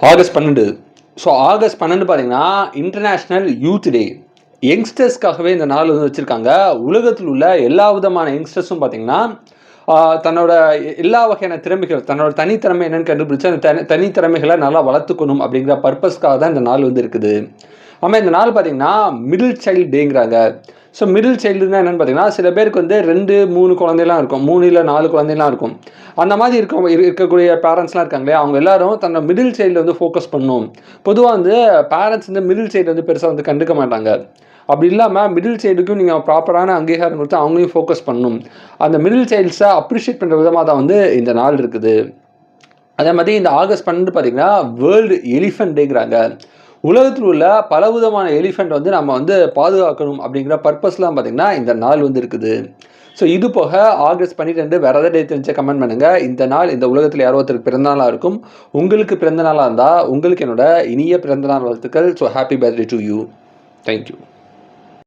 August 12. So August 12 பார்த்தீங்கன்னா international youth day. யங்ஸ்டர்ஸ்க்காகவே இந்த நாள் வந்து வச்சுருக்காங்க. உலகத்தில் உள்ள எல்லா விதமான யங்ஸ்டர்ஸும் பார்த்தீங்கன்னா தன்னோட எல்லா வகையான திறமைகள், தன்னோட தனித்திறமை என்னென்னு கண்டுபிடிச்சு அந்த தனித்திறமைகளை நல்லா வளர்த்துக்கணும் அப்படிங்கிற பர்பஸ்க்காக தான் இந்த நாள் வந்து இருக்குது. ஆமாம், இந்த நாள் பார்த்தீங்கன்னா மிடில் சைல்டு டேங்கிறாங்க. ஸோ மிடில் சைல்டுனா என்னென்னு பார்த்தீங்கன்னா, சில பேருக்கு வந்து 2-3 குழந்தைலாம் இருக்கும், 3 இல்லை 4 குழந்தைலாம் இருக்கும். அந்த மாதிரி இருக்கக்கூடிய பேரண்ட்ஸ்லாம் இருக்காங்களே, அவங்க எல்லாரும் தன்னோட மிடில் சைல்டு வந்து ஃபோக்கஸ் பண்ணணும். பொதுவாக வந்து பேரண்ட்ஸ் வந்து மிடில் சைல்டு வந்து பெருசாக வந்து கண்டுக்க மாட்டாங்க. அப்படி இல்லாமல் மிடில் சைல்டுக்கும் நீங்கள் ப்ராப்பரான அங்கீகாரம் கொடுத்து அவங்களையும் ஃபோக்கஸ் பண்ணணும். அந்த மிடில் சைல்ட்ஸை அப்ரிஷியேட் பண்ணுற விதமாக தான் வந்து இந்த நாள் இருக்குது. அதே மாதிரி இந்த ஆகஸ்ட் 12 பார்த்தீங்கன்னா வேர்ல்டு எலிஃபென்ட் டேங்கிறாங்க. உலகத்தில் உள்ள பல விதமான எலிஃபெண்ட் வந்து நம்ம வந்து பாதுகாக்கணும் அப்படிங்கிற பர்பஸ்லாம் பார்த்திங்கன்னா இந்த நாள் வந்து இருக்குது. ஸோ இது போக ஆகஸ்ட் 12 வேறு எதாவது டே தெரிஞ்ச கமெண்ட் பண்ணுங்கள். இந்த நாள் இந்த உலகத்தில் யாரோ ஒருத்தருக்கு பிறந்தநாளாக இருக்கும். உங்களுக்கு பிறந்த நாளாக இருந்தால் உங்களுக்கு என்னோட இனிய பிறந்தநாள் வாழ்த்துக்கள். So happy birthday to you. Thank you.